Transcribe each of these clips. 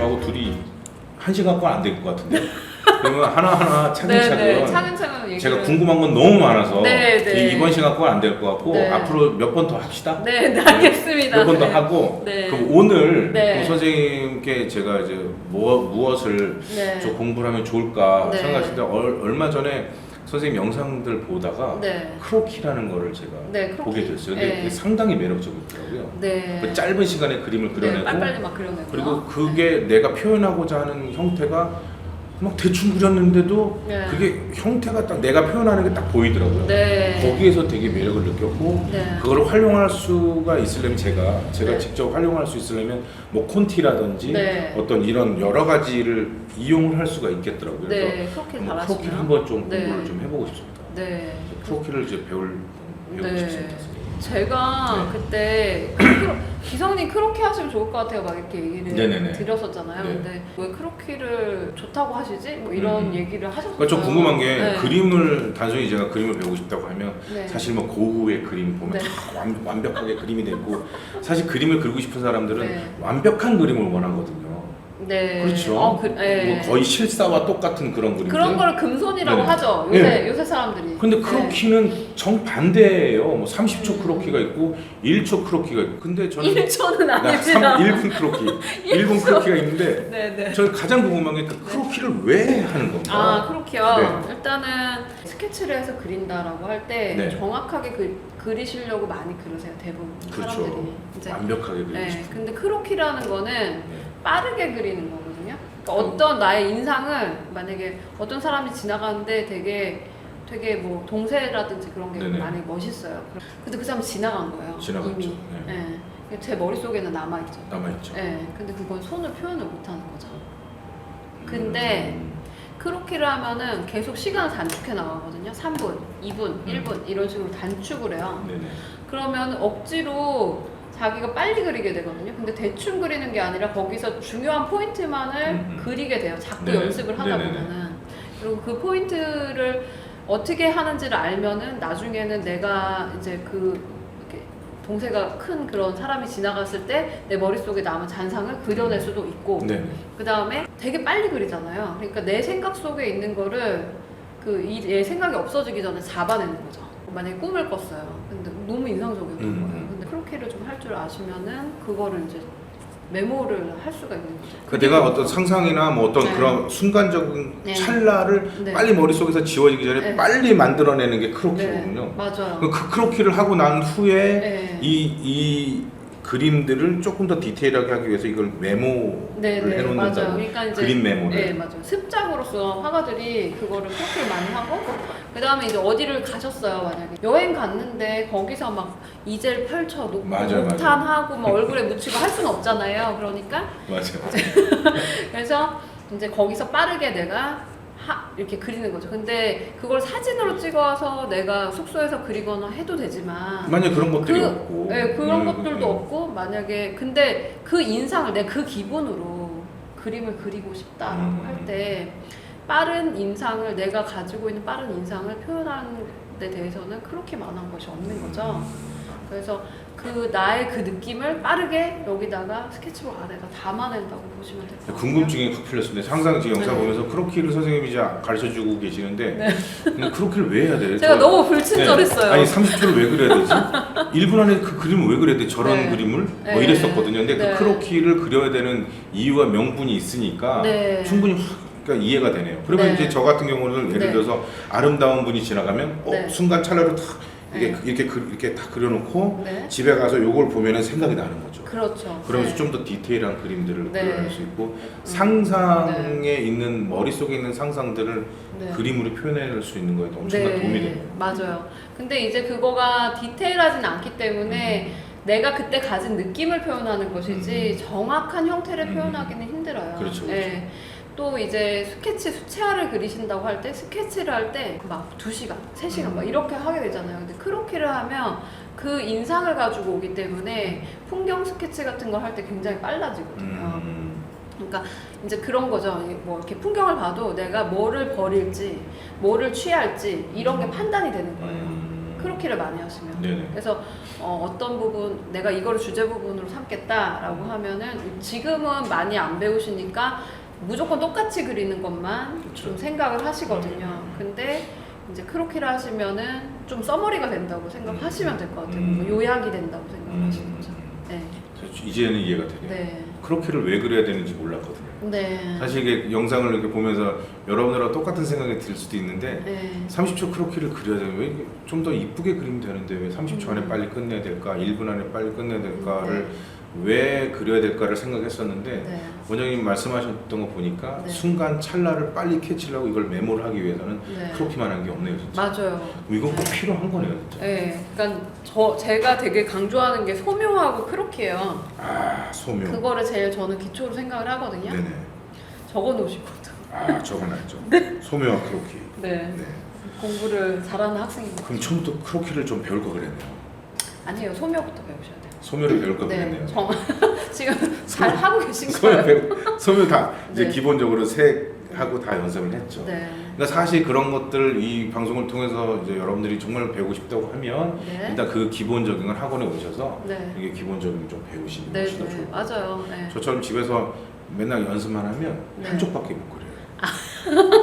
저하고 둘이 1시간 갖고 안 될 것 같은데. 그러면 하나하나 차근차근 차근차근 제가 궁금한 건 너무 많아서 이번 시간 갖고 안 될 것 같고 앞으로 몇 번 더 합시다. 네, 알겠습니다. 몇 번 더 하고 그럼 오늘 네. 선생님께 제가 이제 무엇을 좀 공부를 하면 좋을까 생각하실 때 얼마 전에 선생님 영상들 보다가 크로키라는 거를 제가 보게 됐어요. 근데 상당히 매력적이더라고요. 그 짧은 시간에 그림을 그려내고 빨리 막 그려내고 그리고 그게 내가 표현하고자 하는 형태가 막 대충 그렸는데도 그게 형태가 딱 내가 표현하는 게 딱 보이더라고요. 거기에서 되게 매력을 느꼈고 그걸 활용할 수가 있으려면 제가 직접 활용할 수 있으려면 뭐 콘티라든지 어떤 이런 여러 가지를 이용을 할 수가 있겠더라고요. 그래서 크로키를 한번 좀 공부를 좀 해보고 싶습니다. 크로키를 이제 배우고 싶습니다. 제가 그때 기성님 크로키 하시면 좋을 것 같아요 막 이렇게 얘기를 드렸었잖아요. 근데 왜 크로키를 좋다고 하시지? 뭐 이런 얘기를 하셨어요. 그러니까 좀 궁금한 게 그림을 단순히 제가 그림을 배우고 싶다고 하면 사실 뭐 고흐의 그림 보면 다 완벽하게 그림이 되고 사실 그림을 그리고 싶은 사람들은 완벽한 그림을 원하거든요. 그렇죠. 뭐 거의 실사와 똑같은 그런 그림들. 그런 걸 금손이라고 하죠. 요새 사람들이. 근데 크로키는 정반대예요. 뭐 30초 크로키가 있고 1초 크로키가 있고. 근데 저는 1초는 아닙니다. 1분 크로키. 1분 크로키가 있는데 저는 가장 궁금한 게 그 크로키를 왜 하는 건가? 크로키요. 일단은 스케치를 해서 그린다라고 할 때 정확하게 그리시려고 많이 그러세요. 대부분 사람들이. 이제 완벽하게 그리고 싶어요. 근데 크로키라는 거는 빠르게 그리는 거거든요. 그러니까 어떤 나의 인상을 만약에 어떤 사람이 지나가는데 되게 뭐 동세라든지 그런 게 많이 멋있어요. 근데 그 사람이 지나간 거예요. 이미. 제 머릿속에는 남아있죠. 근데 그건 손을 표현을 못하는 거죠. 근데 크로키를 하면은 계속 시간을 단축해 나가거든요. 3분, 2분, 1분 이런 식으로 단축을 해요. 그러면 억지로 자기가 빨리 그리게 되거든요. 근데 대충 그리는 게 아니라 거기서 중요한 포인트만을 그리게 돼요. 자꾸 연습을 하다 보면은. 그리고 그 포인트를 어떻게 하는지를 알면은 나중에는 내가 이제 이렇게 동세가 큰 그런 사람이 지나갔을 때 내 머릿속에 남은 잔상을 그려낼 수도 있고 그 다음에 되게 빨리 그리잖아요. 그러니까 내 생각 속에 있는 거를 얘 생각이 없어지기 전에 잡아내는 거죠. 만약에 꿈을 꿨어요. 근데 너무 인상적이었던 거예요. 근데 크로키를 좀 할 줄 아시면은 그거를 이제 메모를 할 수가 있는 거죠. 내가 어떤 상상이나 뭐 어떤 그런 순간적인 찰나를 빨리 머릿속에서 지워지기 전에 빨리 만들어내는 게 크로키거든요. 맞아요. 그 크로키를 하고 난 후에 이 그림들을 조금 더 디테일하게 하기 위해서 이걸 메모를 해놓는다고. 그러니까 이제 그림 메모를. 맞아요. 습작으로서 화가들이 그거를 크로키를 많이 하고 그 다음에 이제 어디를 가셨어요. 만약에 여행 갔는데 거기서 막 이젤 펼쳐놓고 목탄하고 막 얼굴에 묻히고 할 수는 없잖아요. 그러니까 그래서 이제 거기서 빠르게 내가 이렇게 그리는 거죠. 근데 그걸 사진으로 찍어서 내가 숙소에서 그리거나 해도 되지만 만약에 그런 것들이 없고 그런 것들도 없고 만약에 근데 그 인상을 내가 그 기분으로 그림을 그리고 싶다라고 할 때 빠른 인상을 내가 가지고 있는 빠른 인상을 표현하는 데 대해서는 그렇게만한 것이 없는 거죠. 그래서 나의 그 느낌을 빠르게 여기다가 스케치북 안에다 담아낸다고 보시면 될 것 같아요. 궁금증이 확 풀렸습니다. 항상 지금 영상 보면서 크로키를 선생님이 이제 가르쳐주고 계시는데 근데 크로키를 왜 해야 돼요? 제가 너무 불친절했어요. 아니 30초를 왜 그려야 되지? 1분 안에 그 그림을 왜 그려야 돼? 저런 그림을? 뭐 이랬었거든요. 근데 그 크로키를 그려야 되는 이유와 명분이 있으니까 충분히 그러니까 이해가 되네요. 그러면 이제 저 같은 경우는 예를 들어서 아름다운 분이 지나가면 순간 찰나로 탁 이렇게 다 그려놓고 집에 가서 요걸 보면은 생각이 나는 거죠. 그렇죠. 그러면서 좀 더 디테일한 그림들을 그려낼 수 있고 상상에 있는 머릿속에 있는 상상들을 그림으로 표현해낼 수 있는 거에 엄청난 도움이 돼요. 맞아요. 근데 이제 그거가 디테일하진 않기 때문에 내가 그때 가진 느낌을 표현하는 것이지 정확한 형태를 표현하기는 힘들어요. 그렇죠. 또 이제 스케치 수채화를 그리신다고 할 때 스케치를 할 때 막 2시간, 3시간 막 이렇게 하게 되잖아요. 근데 크로키를 하면 그 인상을 가지고 오기 때문에 풍경 스케치 같은 걸 할 때 굉장히 빨라지거든요. 그러니까 이제 그런 거죠. 뭐 이렇게 풍경을 봐도 내가 뭐를 버릴지, 뭐를 취할지 이런 게 판단이 되는 거예요. 크로키를 많이 하시면. 네네. 그래서 어떤 부분 내가 이거를 주제 부분으로 삼겠다라고 하면은 지금은 많이 안 배우시니까 무조건 똑같이 그리는 것만 그쵸. 좀 생각을 하시거든요. 근데 이제 크로키를 하시면은 좀 서머리가 된다고 생각하시면 될 것 같아요. 뭐 요약이 된다고 생각하시는 거죠. 네. 이제는 이해가 되네요. 네. 크로키를 왜 그려야 되는지 몰랐거든요. 네. 사실 이게 영상을 이렇게 보면서 여러분들하고 똑같은 생각이 들 수도 있는데 네. 30초 크로키를 그려야 되면 왜 좀 더 이쁘게 그리면 되는데 왜 30초 안에 빨리 끝내야 될까? 1분 안에 빨리 끝내야 될까를 왜 그려야 될까를 생각했었는데 네. 원장님 말씀하셨던 거 보니까 네. 순간 찰나를 빨리 캐치하고 이걸 메모를 하기 위해서는 네. 크로키만 한 게 없네요 진짜. 맞아요. 이건 꼭 필요한 거네요 진짜. 네. 그러니까 제가 되게 강조하는 게 소묘하고 크로키예요. 아 소묘. 그거를 제일 저는 기초로 생각을 하거든요. 네네. 적어 놓으시거든. 아 적어놔야죠. 네. 소묘와 크로키. 네. 네. 공부를 잘하는 학생입니다. 그럼 처음부터 크로키를 좀 배울 거 그랬네요. 아니에요. 소묘부터 배우셔야 돼요. 소묘를 배울 거 그랬네요. 지금 잘 하고 계신 소묘 거예요. 소묘 다 이제 네. 기본적으로 색하고 다 연습을 했죠. 네. 그러니까 사실 그런 것들 이 방송을 통해서 이제 여러분들이 정말 배우고 싶다고 하면 네. 일단 그 기본적인 걸 학원에 오셔서 네. 이게 기본적인 좀 배우시는 네, 것이 더 네. 좋을 것 같아요. 맞아요. 네. 저처럼 집에서 맨날 연습만 하면 네. 한쪽밖에 못 그려요.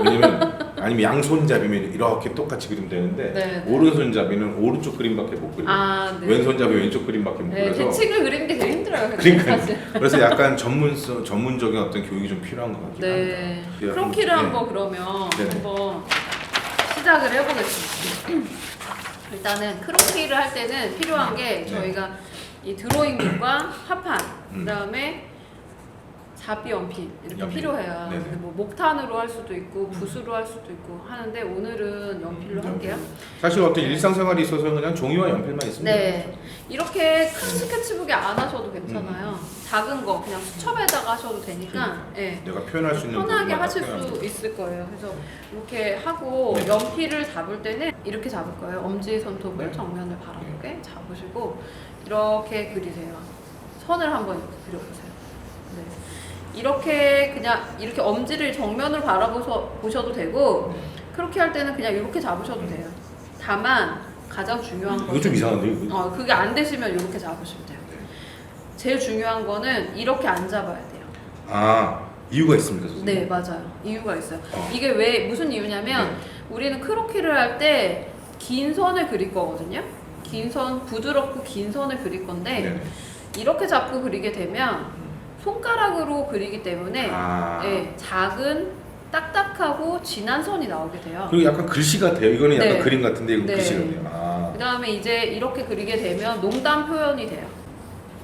왜냐면 아니면 양손잡이면 이렇게 똑같이 그리면 되는데 네, 네. 오른손잡이는 오른쪽 그림밖에 못 그려요. 아, 네. 왼손잡이 왼쪽 그림밖에 못 네, 그려서 대칭을 그리는 게 되게 힘들어요. 그러니까요. 사실. 그래서 약간 전문적인 어떤 교육이 좀 필요한 것 같긴 네. 합니다. 크로키를 네. 한번 그러면 네네. 한번 시작을 해보겠습니다. 일단은 크로키를 할 때는 필요한 게 저희가 이 드로잉북과 합판, 그다음에 잡이 연필 이렇게 연필. 필요해요. 네네. 근데 뭐 목탄으로 할 수도 있고 붓으로 할 수도 있고 하는데 오늘은 연필로 할게요. 사실 어떤 일상생활이 있어서 그냥 종이와 연필만 있으면 네, 이렇게 큰 스케치북에 안 하셔도 괜찮아요. 작은 거 그냥 수첩에다가 하셔도 되니까 네. 내가 표현할 수 있는 편하게 부분만 하실 표현하면 수 있을 거예요. 그래서 이렇게 하고 네. 연필을 잡을 때는 이렇게 잡을 거예요. 엄지 손톱을 네. 정면을 바라보게 잡으시고 이렇게 그리세요. 선을 한번 이렇게 그려보세요. 네. 이렇게 그냥 이렇게 엄지를 정면을 바라보셔도 되고 그렇게 할 때는 그냥 이렇게 잡으셔도 돼요. 다만 가장 중요한 이거 거는 좀 이상한데 이거? 그게 안 되시면 이렇게 잡으시면 돼요. 제일 중요한 거는 이렇게 안 잡아야 돼요. 아 이유가 있습니까 선생님? 네, 맞아요. 이유가 있어요. 이게 왜 무슨 이유냐면 우리는 크로키를 할 때 긴 선을 그릴 거거든요. 긴 선, 부드럽고 긴 선을 그릴 건데 네네. 이렇게 잡고 그리게 되면 손가락으로 그리기 때문에 네, 작은 딱딱하고 진한 선이 나오게 돼요. 그리고 약간 글씨 같아요. 이거는 약간 네. 그림 같은데 이거 네. 글씨 같아요. 그 다음에 이제 이렇게 그리게 되면 농담 표현이 돼요.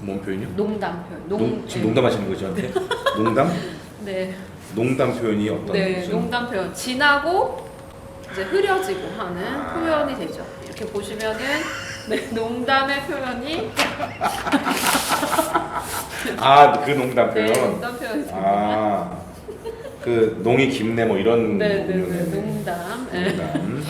뭔 표현이요? 농담 표현. 지금 농담하시는 거죠 저한테? 농담? 네. 농담 표현이 어떤 네, 무슨- 농담 표현. 진하고 이제 흐려지고 하는 표현이 되죠. 이렇게 보시면은 네, 농담의 표현이 그 농담 표현. 네, 농담 표현이 됩니다. 그 농이 깊네 뭐 이런 네, 네, 네, 농담. 농담. 네. 농담.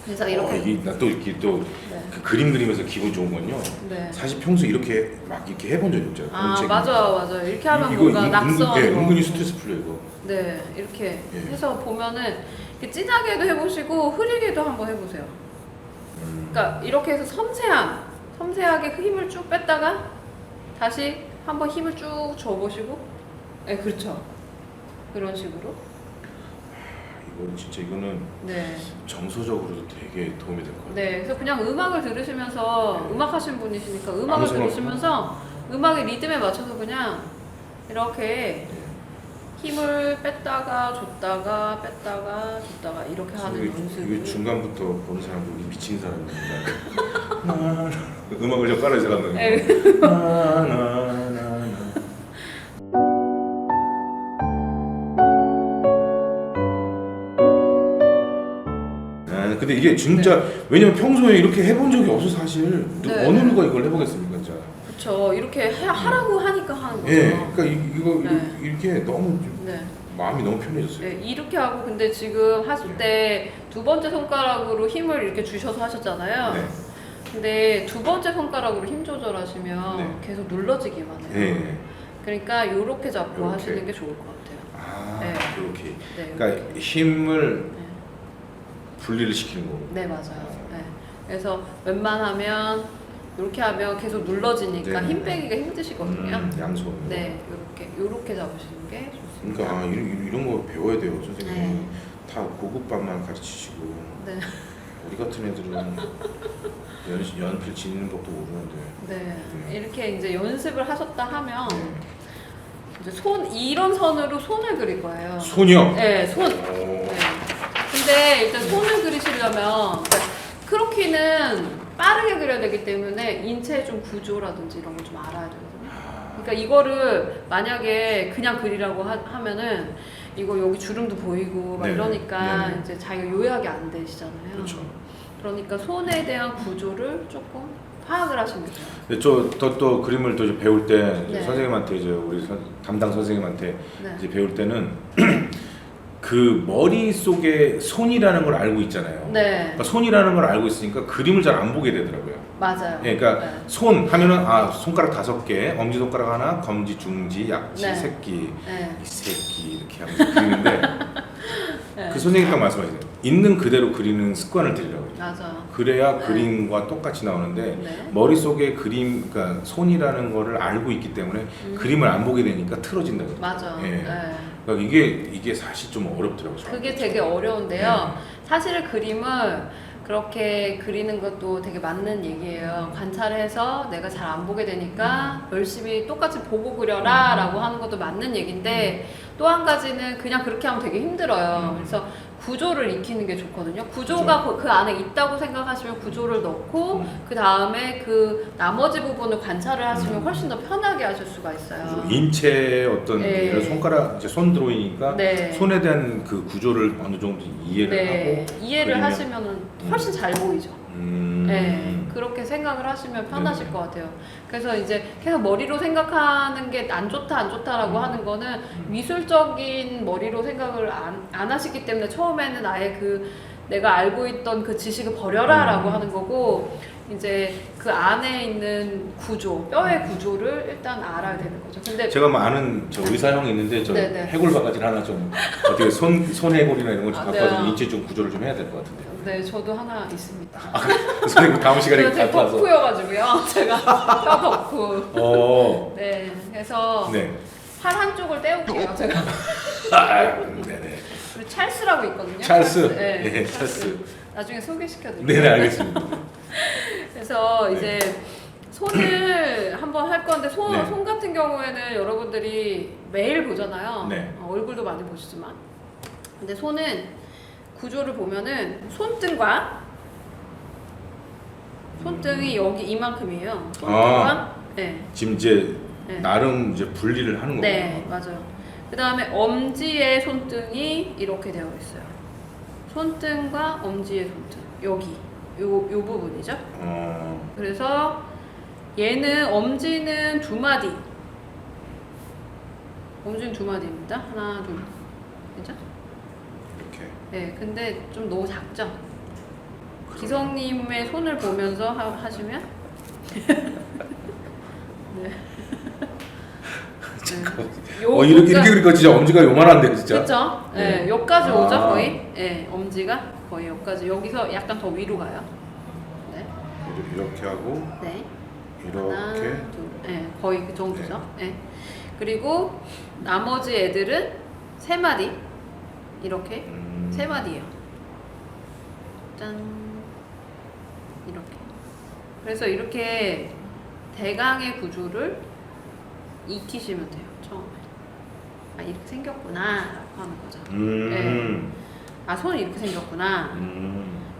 그래서 이렇게 이게 나 또 이렇게 또 네. 그 그림 그리면서 기분 좋은 건요. 네. 사실 평소 이렇게 막 이렇게 해본 적 없죠. 맞아요. 이렇게 하면 뭔가 낙서하는 거. 은근히 스트레스 풀려 이거. 네, 이렇게 예. 해서 보면은 이렇게 진하게도 해보시고 흐리게도 한번 해보세요. 그러니까 이렇게 해서 섬세하게 그 힘을 쭉 뺐다가 다시 한번 힘을 쭉 줘보시고, 네, 그렇죠. 그런 식으로. 이거 진짜 이거는 네. 정서적으로도 되게 도움이 될 것 같아요. 네, 그래서 그냥 음악을 들으시면서 네. 음악 하시는 분이시니까 아무 음악을 생각 들으시면서 음악의 리듬에 맞춰서 그냥 이렇게 힘을 뺐다가 줬다가 이렇게 하는 연습을. 이게 중간부터 보는 사람들이 미친 사람입니다. 음악을 좀 깔아야 사람들. 네. 근데 이게 진짜 왜냐면 평소에 이렇게 해본 적이 없어 사실. 네. 어느 누가 이걸 해보겠습니까, 진짜. 그렇죠. 이렇게 하라고 하니까 하는 거죠. 예, 그러니까 이거 네. 이렇게 너무 좀 네. 마음이 너무 편해졌어요. 네, 이렇게 하고 근데 지금 하실 때 두 번째 손가락으로 힘을 이렇게 주셔서 하셨잖아요. 네. 근데 두 번째 손가락으로 힘 조절하시면 네. 계속 눌러지기만 해요. 네. 그러니까 이렇게 잡고 요렇게. 하시는 게 좋을 것 같아요. 네. 이렇게. 네, 그러니까 힘을 네. 분리를 시키는 거고. 네, 맞아요. 네. 그래서 웬만하면 이렇게 하면 계속 눌러지니까 네. 힘 빼기가 힘드시거든요. 양손. 네, 요렇게 잡으시는 게 좋습니다. 그러니까 이런 거 배워야 돼요, 선생님. 네. 다 고급반만 가르치시고 네. 우리 같은 애들은 연필 짓는 법도 모르는데. 네. 이렇게 이제 연습을 하셨다 하면 네. 이제 이런 선으로 손을 그릴 거예요. 손이요? 네, 손. 오. 네. 근데 일단 손을 그리시려면 그러니까 크로키는 빠르게 그려야 되기 때문에 인체의 좀 구조라든지 이런 걸 좀 알아야 되거든요. 그러니까 이거를 만약에 그냥 그리라고 하면은 이거 여기 주름도 보이고 막 네네. 이러니까 네네. 이제 자기가 요약이 안 되시잖아요. 그렇죠. 그러니까 손에 대한 구조를 조금 파악을 하시는 게 좋아요. 근데 또 그림을 또 이제 배울 때 이제 네. 선생님한테 이제 우리 담당 선생님한테 네. 이제 배울 때는 그 머릿속에 손이라는 걸 알고 있잖아요. 네. 그러니까 손이라는 걸 알고 있으니까 그림을 잘 안 보게 되더라고요. 맞아요. 예, 그러니까 네. 손 하면은 손가락 5개, 엄지 손가락 하나, 검지, 중지, 약지, 네. 새끼, 네. 이 새끼 이렇게 하면서 그리는데 네. 그 선생님 딱 말씀하시네요. 있는 그대로 그리는 습관을 들이라고. 맞아. 그래야 네. 그림과 똑같이 나오는데 네. 머릿속에 그러니까 손이라는 거를 알고 있기 때문에 그림을 안 보게 되니까 틀어진다고. 맞아. 예. 네. 그러니까 이게 사실 좀 어렵더라고요. 그게 되게 어려운데요. 네. 사실 그림을 그렇게 그리는 것도 되게 맞는 얘기예요. 관찰해서 내가 잘 안 보게 되니까 열심히 똑같이 보고 그려라 라고 하는 것도 맞는 얘기인데 또 한 가지는 그냥 그렇게 하면 되게 힘들어요. 그래서 구조를 익히는 게 좋거든요. 구조가 그 안에 있다고 생각하시면 구조를 넣고 그 다음에 그 나머지 부분을 관찰을 하시면 훨씬 더 편하게 하실 수가 있어요. 인체 어떤 네. 예를 들어 손가락 이제 손 드로잉이니까 네. 손에 대한 그 구조를 어느 정도 이해를 네. 하고 이해를 그리면- 하시면은 훨씬 잘 보이죠. 네, 그렇게 생각을 하시면 편하실 것 같아요. 그래서 이제 계속 머리로 생각하는 게 안 좋다라고 하는 거는 미술적인 머리로 생각을 안 하시기 때문에 처음에는 아예 내가 알고 있던 그 지식을 버려라라고 하는 거고 이제 그 안에 있는 구조, 뼈의 구조를 일단 알아야 되는 거죠. 근데 제가 뭐 아는 저 의사 형이 있는데 저 네네. 해골 바가지 하나 좀 어떻게 손 해골이나 이런 걸 좀 아, 갖고 와서 네. 인체 좀 구조를 좀 해야 될 것 같은데요. 네, 저도 하나 있습니다. 선생님 다음 시간에 제가 갖고 와서. 덕후여가지고요. 제가 뼈 덕후. 네, 그래서 네. 팔 한쪽을 떼올게요. 제가. 네네. 그리고 찰스라고 있거든요. 찰스. 네, 네, 찰스. 나중에 소개시켜드릴게요. 네네 알겠습니다. 그래서 네. 이제 손을 한번 할 건데 네. 손 같은 경우에는 여러분들이 매일 보잖아요. 네. 얼굴도 많이 보시지만. 근데 손은 구조를 보면은 손등과 손등이 여기 이만큼이에요. 손등과 네. 지금 이제 네. 나름 이제 분리를 하는 거예요. 네, 맞아요. 그 다음에 엄지의 손등이 이렇게 되어 있어요. 손등과 엄지의 손등. 여기. 요 부분이죠. 그래서 얘는 엄지는 2마디. 엄지는 2마디입니다. 하나, 둘. 그죠? 이렇게. 네, 근데 좀 너무 작죠? 기성님의 손을 보면서 하시면? 네. 네. 이렇게 그러니까 진짜 엄지가 요만한데 진짜. 그쵸? 네, 네. 여기까지 오죠 아. 거의. 네, 엄지가 거의 여기까지. 여기서 약간 더 위로 가요. 네, 이렇게 하고 네. 이렇게. 하나, 둘, 네, 거의 그 정도죠. 네. 그리고 나머지 애들은 3마디 이렇게 3마디예요. 짠 이렇게. 그래서 이렇게 대강의 구조를 익히시면 돼요. 처음에. 아 이렇게 생겼구나 라고 하는 거죠. 네. 아 손이 이렇게 생겼구나.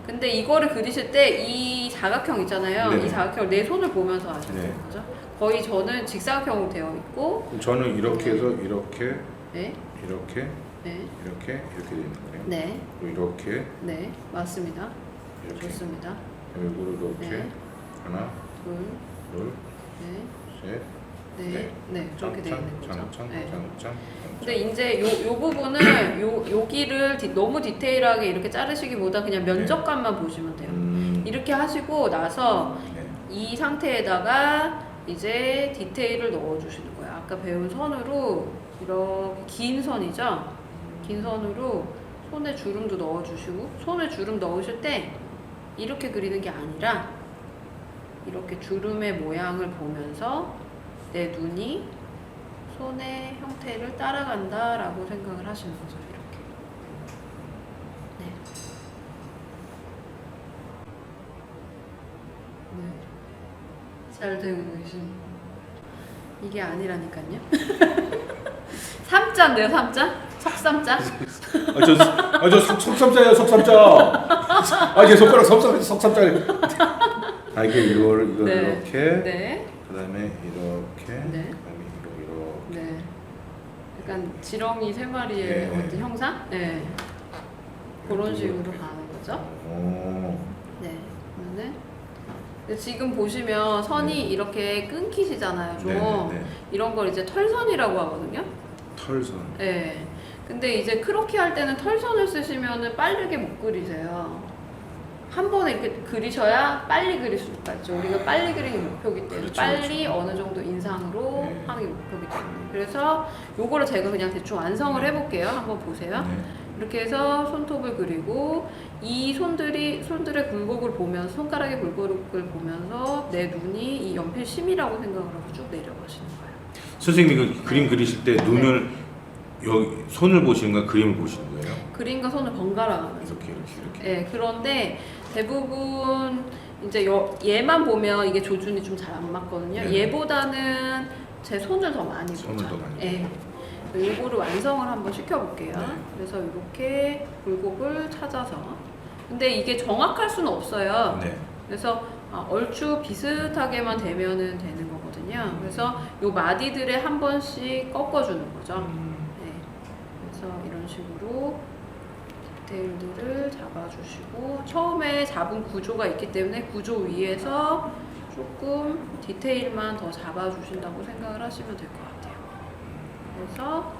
근데 이거를 그리실 때 이 사각형 있잖아요. 네네. 이 사각형을 내 손을 보면서 하셔야 네. 되는 거죠. 거의 저는 직사각형으로 되어 있고 저는 이렇게 해서 이렇게 네, 이렇게 네, 이렇게 되는 거예요. 네, 그리고 이렇게 네, 맞습니다. 이렇게 좋습니다. 이거를 이렇게 네. 하나 둘, 둘 네, 셋 네, 네, 그렇게 되어 있는 거죠. 장창 네. 장창 근데 이제 요 부분을 여기를 너무 디테일하게 이렇게 자르시기보다 그냥 면적감만 보시면 돼요. 이렇게 하시고 나서 네. 이 상태에다가 이제 디테일을 넣어주시는 거예요. 아까 배운 선으로 이렇게 긴 선이죠. 긴 선으로 손에 주름도 넣어주시고 손에 주름 넣으실 때 이렇게 그리는 게 아니라 이렇게 주름의 모양을 보면서 내 눈이 손의 형태를 따라간다라고 생각을 하시는 거죠. 이렇게. 네. 네. 잘 되고 계십니다. 이게 아니라니까요. 3자인데요, 3자? 석삼자? 저 석삼자예요, 석삼자. 제 손가락 석삼자. 이게 이걸 네. 이렇게. 네. 그다음에 이렇게. 네. 그다음에 이렇게. 네. 약간 지렁이 세 마리의 네. 어떤 형상? 네. 그런 식으로 가는 거죠. 네. 그러면은 근데 지금 보시면 선이 네. 이렇게 끊기시잖아요. 좀 네. 이런 걸 이제 털선이라고 하거든요. 털선. 네. 근데 이제 크로키 할 때는 털선을 쓰시면은 빠르게 못 그리세요. 한 번에 이렇게 그리셔야 빨리 그릴 수가 있죠. 우리가 빨리 그리는 게 목표이기 때문에 그렇죠, 빨리 그렇죠. 어느 정도 인상으로 네. 하는 게 목표이기 때문에 그래서 요거를 제가 그냥 대충 완성을 네. 해볼게요. 한번 보세요. 네. 이렇게 해서 손톱을 그리고 이 손들의 굴곡을 보면서 손가락의 굴곡을 보면서 내 눈이 이 연필 심이라고 생각을 하고 쭉 내려가시는 거예요. 선생님이 그 그림 그리실 때 눈을 여기 손을 보시는 거야, 그림을 보시는 거예요? 그림과 손을 번갈아 가면서. 이렇게. 네, 그런데 대부분 이제 얘만 보면 이게 조준이 좀 잘 안 맞거든요. 네. 얘보다는 제 손을 더 많이 보죠. 손을 더 많이 네. 요거를 완성을 한번 시켜볼게요. 네. 그래서 이렇게 굴곡을 찾아서. 근데 이게 정확할 수는 없어요. 네. 그래서 얼추 비슷하게만 되면은 되는 거거든요. 그래서 요 마디들에 한 번씩 꺾어주는 거죠. 네. 그래서 이런 식으로 디테일들을 잡아주시고 처음에 잡은 구조가 있기 때문에 구조 위에서 조금 디테일만 더 잡아주신다고 생각을 하시면 될 것 같아요. 그래서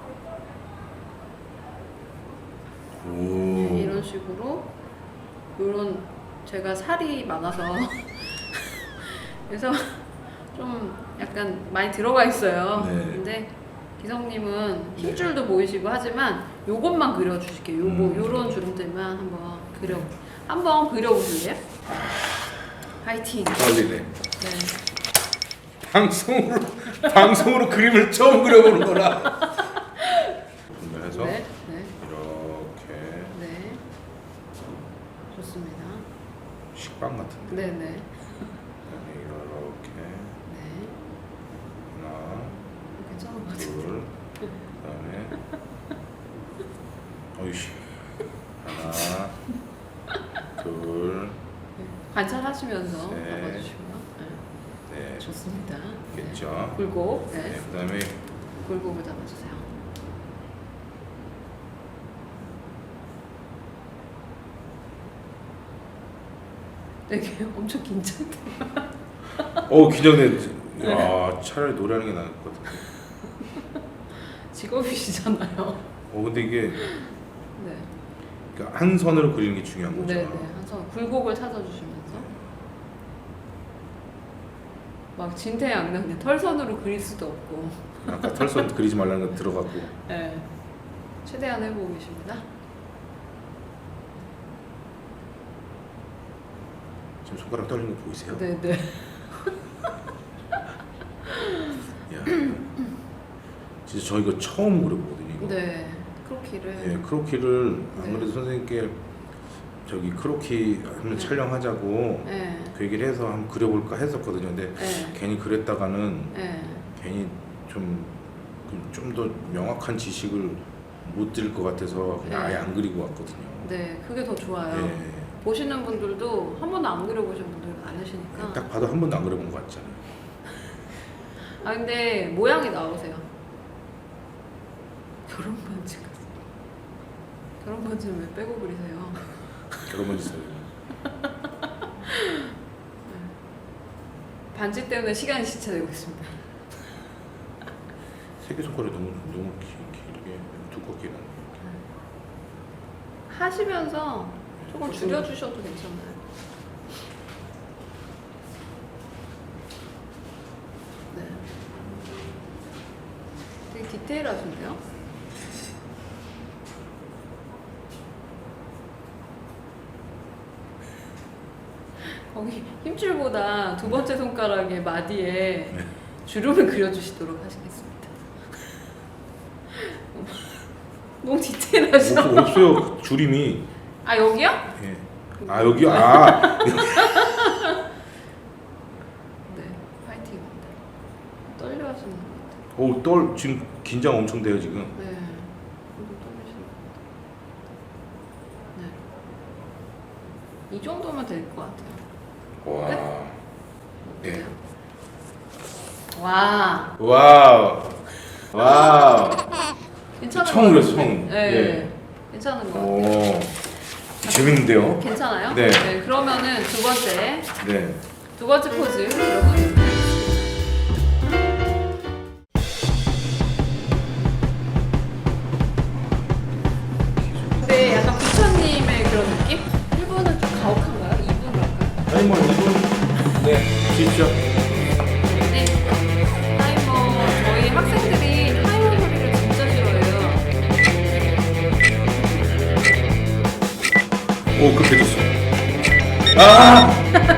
네, 이런 식으로 이런 제가 살이 많아서 그래서 좀 약간 많이 들어가 있어요. 네. 근데 기성님은 힘줄도 보이시고 하지만 요것만 그려주실게요. 요런 주름들만 한번 그려보실래요? 파이팅. 떨리네. 네. 방송으로 그림을 처음 그려보는 거라. 해서 네. 이렇게 네. 좋습니다. 식빵 같은데. 네네. 그다음에 이렇게 네. 하나, 괜찮은 것 같은데. 둘, 그다음에 어이씨 하나, 둘, 관찰하시면서 네. 잡아주시고요. 네. 네, 좋습니다. 됐죠. 네. 굴곡. 네. 네, 그다음에 굴곡을 잡아주세요. 되게 엄청 긴장돼. 긴장돼. 야, 차라리 노래하는 게 나을 것 같아. 직업이시잖아요. 근데 이게 네. 그러니까 한 선으로 그리는 게 중요한 거죠. 네네. 한선 굴곡을 찾아주시면서 막 진퇴양난데 털선으로 그릴 수도 없고. 아까 털선 그리지 말라는 거 들어갔고. 네. 최대한 해보고 계십니다. 지금 손가락 떨리는 거 보이세요? 네네. 야, 진짜 저 이거 처음 그려보거든요. 이거. 네. 크로키를. 예, 크로키를 네. 아무래도 선생님께 저기 크로키 한번 촬영하자고 네. 그 얘기를 해서 한번 그려볼까 했었거든요. 근데 네. 괜히 그랬다가는 네. 괜히 좀 더 명확한 지식을 못 드릴 것 같아서 그냥 네. 아예 안 그리고 왔거든요. 네. 그게 더 좋아요. 예. 보시는 분들도 한 번도 안 그려보신 분들 많으시니까. 딱 봐도 한 번도 안 그려본 것 같잖아요. 근데 모양이 나오세요. 결혼 반지는 왜 빼고 그리세요? 결혼 있어요. 반지 때문에 시간이 지체되고 있습니다. 새끼 손가락이 너무 길게 두껍게 나는. 하시면서 조금 줄여주셔도 괜찮아요. 네. 되게 디테일하신데요? 거기 힘줄보다 두 번째 손가락에 마디에 네. 주름을 그려주시도록 하시겠습니다. 너무 디테일하죠? 없어요. 주림이. 아 여기요? 예. 아 여기요? 아. 네, 파이팅입니다. 떨려하시는 것 같아요. 지금 긴장 엄청 돼요 지금. 네, 이거 떨리시는 것 같아요. 네, 이 정도면 될 것 같아요. 와. 네. 와, 와우. 와우. 괜찮은 것 청으로 같은데? 청. 네, 예. 괜찮은 것 같아요. 오. 재밌는데요? 괜찮아요? 네. 그러면은 두 번째 네. 포즈 들어가겠습니다. 근데 약간 부처님의 그런 느낌? 1분은 좀 가혹한가요? 2분으로 할까요? 아니 뭐 이분 네 주십시오. 네. 타이머, 저희 학생들이 타이머 소리를 진짜 싫어해요. 오 급해졌어. 아.